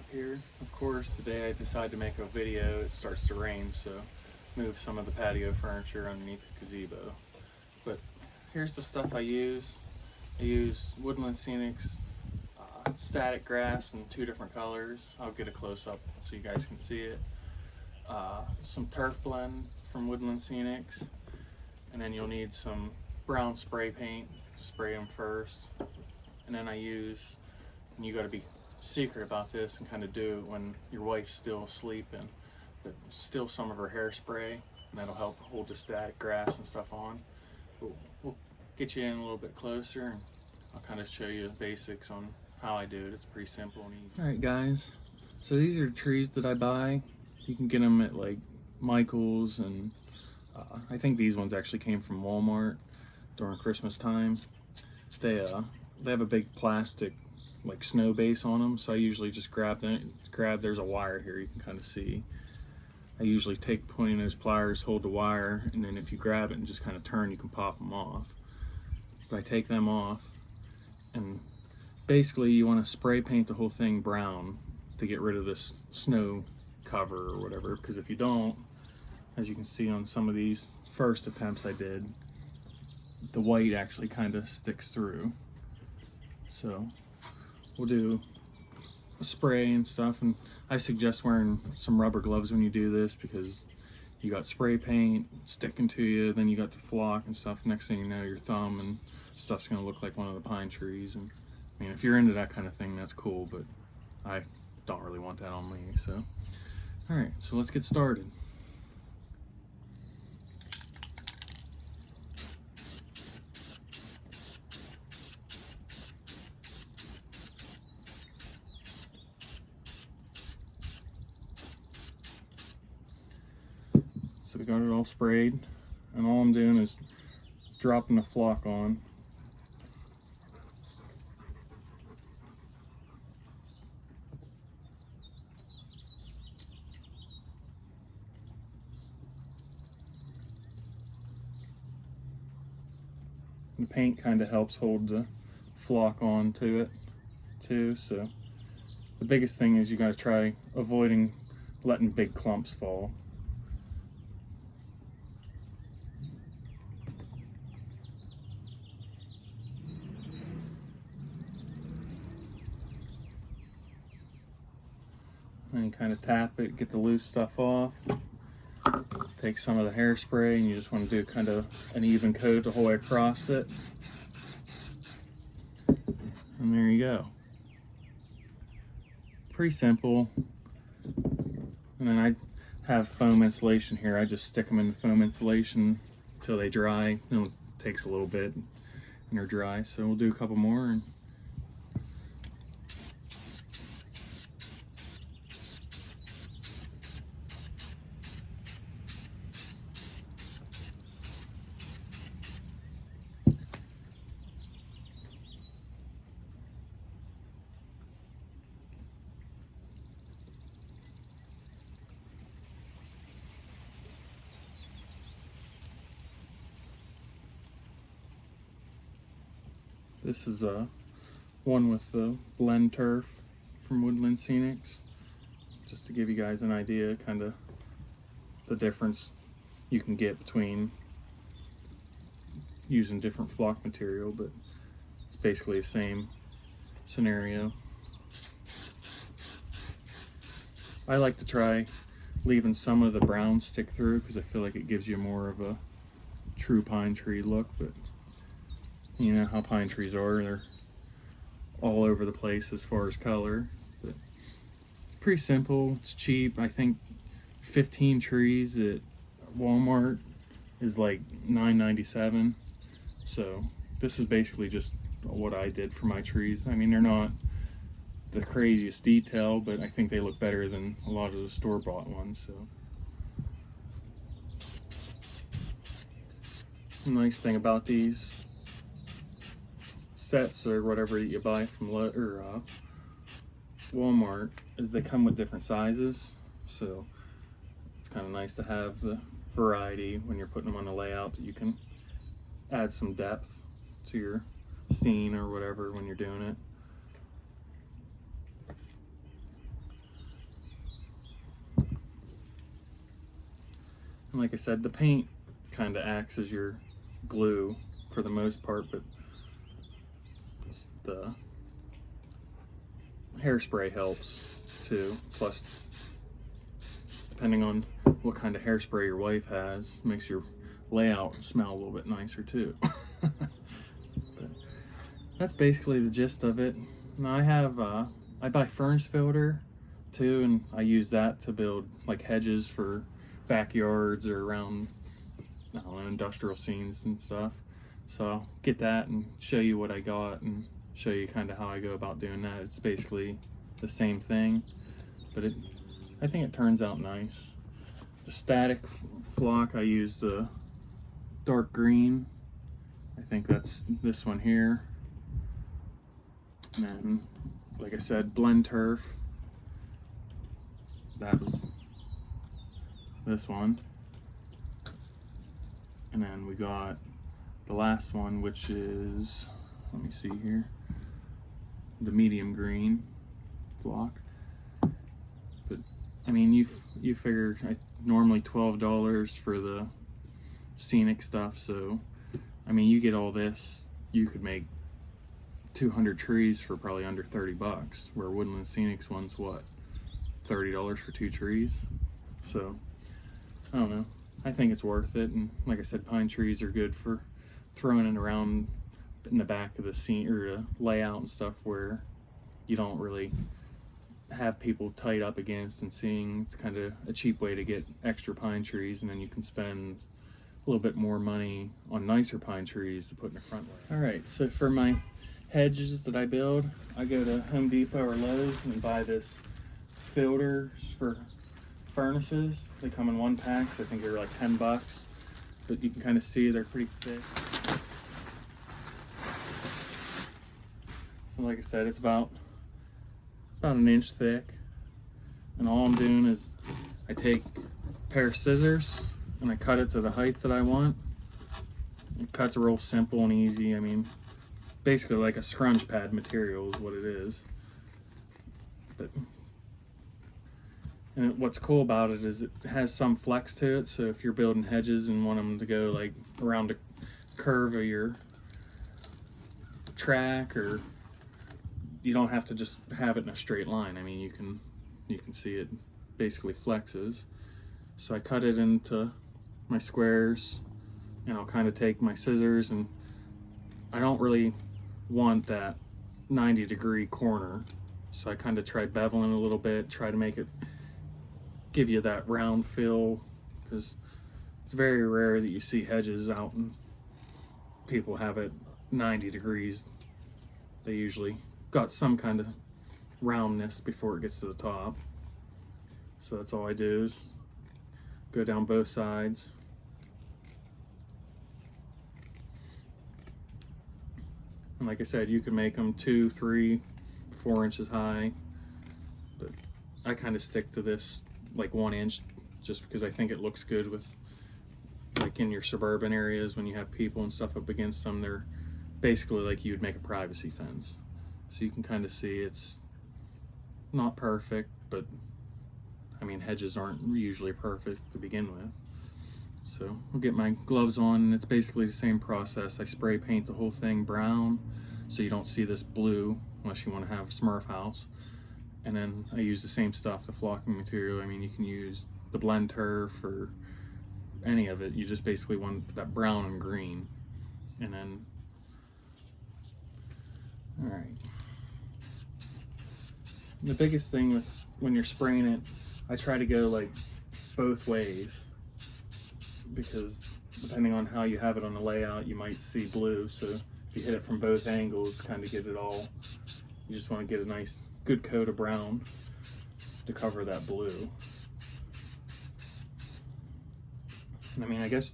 setup here. Of course, today I decided to make a video. It starts to rain, so move some of the patio furniture underneath the gazebo. But here's the stuff I use. I use Woodland Scenic's static grass in 2 different colors. I'll get a close-up so you guys can see it. Some turf blend from Woodland Scenics, and then you'll need some brown spray paint to spray them first. And then I use, and you got to be secret about this and kind of do it when your wife's still sleeping, but still some of her hairspray, and that'll help hold the static grass and stuff on. We'll get you in a little bit closer, and I'll kind of show you the basics on how I do it. It's pretty simple and easy. Alright guys, so these are trees that I buy. You can get them at like Michael's, and I think these ones actually came from Walmart during Christmas time. They have a big plastic like snow base on them, so I usually just grab there's a wire here you can kind of see. I usually take pointing those pliers, hold the wire, and then if you grab it and just kind of turn, you can pop them off. But I take them off, and basically you want to spray paint the whole thing brown to get rid of this snow cover or whatever, because if you don't, as you can see on some of these first attempts I did, the white actually kind of sticks through. So we'll do a spray and stuff, and I suggest wearing some rubber gloves when you do this, because you got spray paint sticking to you, then you got the flock and stuff. Next thing you know, your thumb and stuff's gonna look like one of the pine trees. And I mean, if you're into that kind of thing, that's cool, but I don't really want that on me. So all right, so let's get started. So we got it all sprayed, and all I'm doing is dropping the flock on. The paint kind of helps hold the flock on to it too, so the biggest thing is you got to try avoiding letting big clumps fall. And you kind of tap it, get the loose stuff off. Take some of the hairspray, and you just want to do kind of an even coat the whole way across it. And there you go. Pretty simple. And then I have foam insulation here. I just stick them in the foam insulation until they dry. It takes a little bit and they're dry. So we'll do a couple more. And this is one with the blend turf from Woodland Scenics, just to give you guys an idea kind of the difference you can get between using different flock material, but it's basically the same scenario. I like to try leaving some of the brown stick through, because I feel like it gives you more of a true pine tree look, but you know how pine trees are, they're all over the place as far as color. But it's pretty simple, it's cheap. I think 15 trees at Walmart is like $9.97. So this is basically just what I did for my trees. I mean, they're not the craziest detail, but I think they look better than a lot of the store-bought ones. So the nice thing about these sets or whatever you buy from Walmart is they come with different sizes, so it's kind of nice to have the variety when you're putting them on the layout, that you can add some depth to your scene or whatever when you're doing it. And like I said, the paint kind of acts as your glue for the most part, but the hairspray helps too. Plus, depending on what kind of hairspray your wife has, makes your layout smell a little bit nicer too. But that's basically the gist of it. Now I buy furnace filter too, and I use that to build like hedges for backyards or around, I don't know, industrial scenes and stuff. So I'll get that and show you what I got and show you kind of how I go about doing that. It's basically the same thing, but I think it turns out nice. The static flock, I use the dark green. I think that's this one here. And then, like I said, blend turf. That was this one. And then we got the last one, which is, let me see here, the medium green flock. But I mean, you figure normally $12 for the scenic stuff, so I mean, you get all this, you could make 200 trees for probably under 30 bucks, where woodland scenics one's what, $30 for 2 trees. So I don't know, I think it's worth it. And like I said, pine trees are good for throwing it around in the back of the scene or the layout and stuff, where you don't really have people tight up against and seeing. It's kind of a cheap way to get extra pine trees, and then you can spend a little bit more money on nicer pine trees to put in the front layout. All right, so for my hedges that I build, I go to Home Depot or Lowe's and buy this filters for furnaces. They come in 1 pack, so I think they're like 10 bucks, but you can kind of see they're pretty thick. So like I said, it's about an inch thick, and all I'm doing is I take a pair of scissors and I cut it to the height that I want. It cuts real simple and easy. I mean, basically like a scrunch pad material is what it is. And what's cool about it is it has some flex to it, so if you're building hedges and want them to go like around the curve of your track, or you don't have to just have it in a straight line. I mean, you can see it basically flexes. So I cut it into my squares, and I'll kind of take my scissors, and I don't really want that 90-degree corner, so I kind of try beveling a little bit, try to make it give you that round feel, because it's very rare that you see hedges out and people have it 90 degrees. They usually got some kind of roundness before it gets to the top. So that's all I do is go down both sides. And like I said, you can make them 2, 3, 4 inches high, but I kind of stick to this like 1 inch, just because I think it looks good with, like, in your suburban areas when you have people and stuff up against them. They're basically like you'd make a privacy fence. So you can kind of see it's not perfect, but I mean, hedges aren't usually perfect to begin with. So I'll get my gloves on, and it's basically the same process. I spray paint the whole thing brown so you don't see this blue unless you want to have Smurf house. And then I use the same stuff, the flocking material. I mean, you can use the blend turf or any of it. You just basically want that brown and green. And then, all right. The biggest thing with when you're spraying it, I try to go like both ways, because depending on how you have it on the layout, you might see blue. So if you hit it from both angles, kind of get it all, you just want to get a nice good coat of brown to cover that blue. And I mean, I guess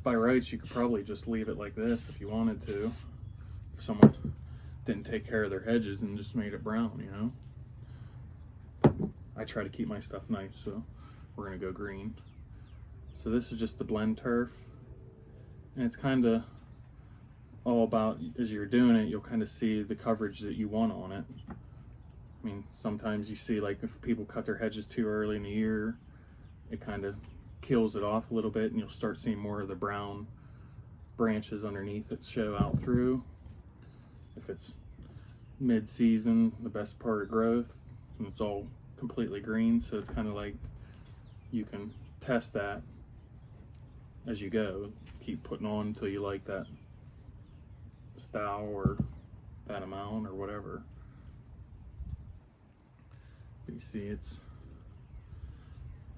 by rights you could probably just leave it like this if you wanted to, if someone didn't take care of their hedges and just made it brown, you know. I try to keep my stuff nice, so we're gonna go green. So this is just the blend turf, and it's kind of all about, as you're doing it, you'll kind of see the coverage that you want on it. I mean, sometimes you see, like, if people cut their hedges too early in the year, it kind of kills it off a little bit, and you'll start seeing more of the brown branches underneath it show out through. If it's mid-season, the best part of growth, and it's all completely green, so it's kind of like you can test that as you go. Keep putting on until you like that style or that amount or whatever. But you see, it's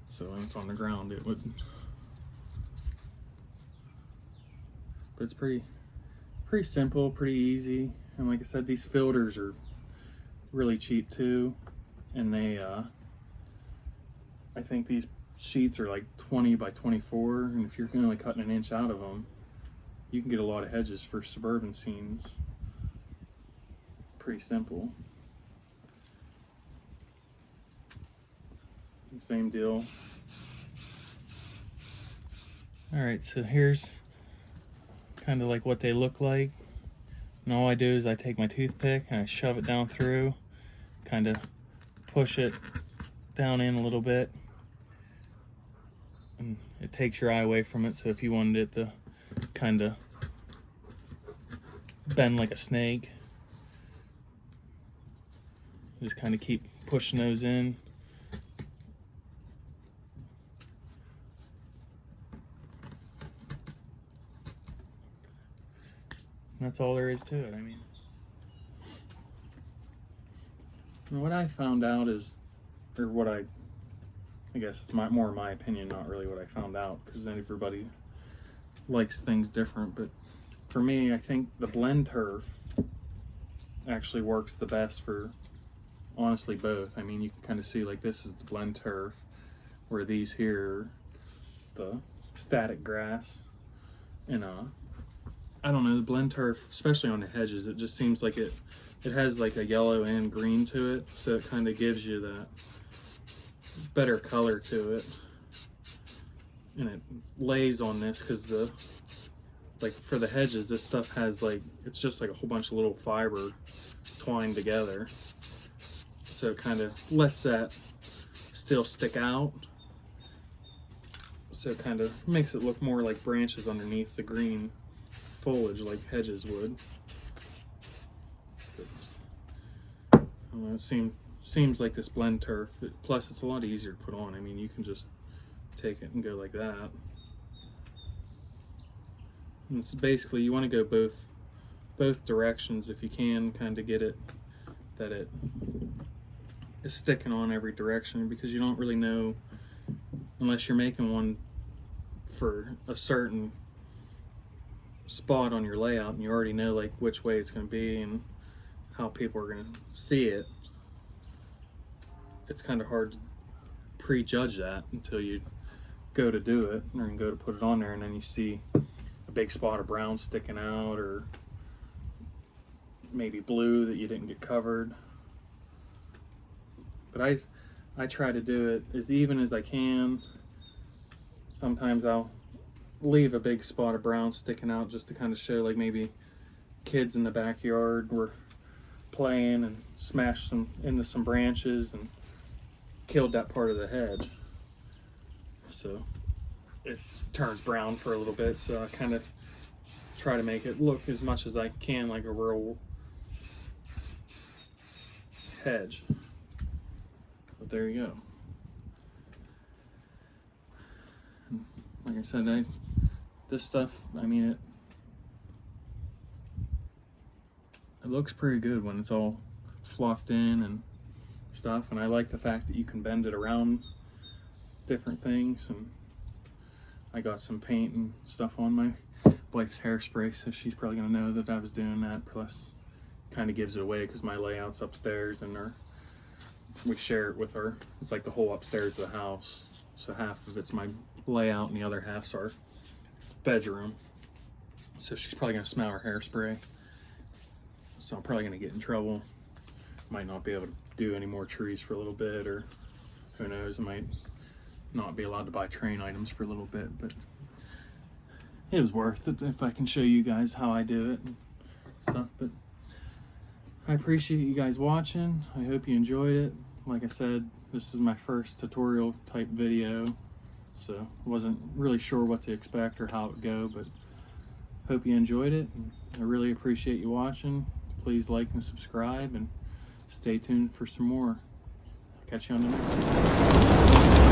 so when it's on the ground, it would. But it's pretty simple, pretty easy. And like I said, these filters are really cheap too, and they I think these sheets are like 20 by 24, and if you're only cutting an inch out of them, you can get a lot of hedges for suburban scenes. Pretty simple. Same deal. All right, so here's kind of like what they look like. And all I do is I take my toothpick and I shove it down through, kind of push it down in a little bit, and it takes your eye away from it. So if you wanted it to kind of bend like a snake, just kind of keep pushing those in. And that's all there is to it. I mean, and what I found out is, or what I guess it's more my opinion, not really what I found out, because everybody likes things different. But for me, I think the blend turf actually works the best for, honestly, both. I mean, you can kind of see, like, this is the blend turf, where these here, the static grass, and I don't know, the blend turf, especially on the hedges, it just seems like it has like a yellow and green to it, so it kind of gives you that better color to it. And it lays on this because like for the hedges, this stuff has like, it's just like a whole bunch of little fiber twined together. So it kind of lets that still stick out. So it kind of makes it look more like branches underneath the green foliage, like hedges would. But, I don't know, it seems like this blend turf, plus it's a lot easier to put on. I mean, you can just take it and go like that. And it's basically, you want to go both directions if you can, kind of get it that it is sticking on every direction, because you don't really know, unless you're making one for a certain spot on your layout and you already know like which way it's going to be and how people are going to see it. It's kind of hard to prejudge that until you go to do it or go to put it on there, and then you see a big spot of brown sticking out, or maybe blue that you didn't get covered. But I try to do it as even as I can. Sometimes I'll leave a big spot of brown sticking out just to kind of show, like, maybe kids in the backyard were playing and smashed into some branches and killed that part of the hedge. So it turns brown for a little bit, so I kind of try to make it look as much as I can like a real hedge. But there you go. Like I said, this stuff, I mean, it looks pretty good when it's all fluffed in and stuff, and I like the fact that you can bend it around different things. And I got some paint and stuff on my wife's hairspray, so she's probably gonna know that I was doing that. Plus, kind of gives it away because my layout's upstairs, and we share it with her. It's like the whole upstairs of the house, so half of it's my layout and the other half's our bedroom. So she's probably gonna smell her hairspray, so I'm probably gonna get in trouble. Might not be able to do any more trees for a little bit, or who knows, I might not be allowed to buy train items for a little bit. But it was worth it if I can show you guys how I do it and stuff. But I appreciate you guys watching. I hope you enjoyed it. Like I said, this is my first tutorial type video, so wasn't really sure what to expect or how it would go, but hope you enjoyed it. And I really appreciate you watching. Please like and subscribe and stay tuned for some more. Catch you on the next one.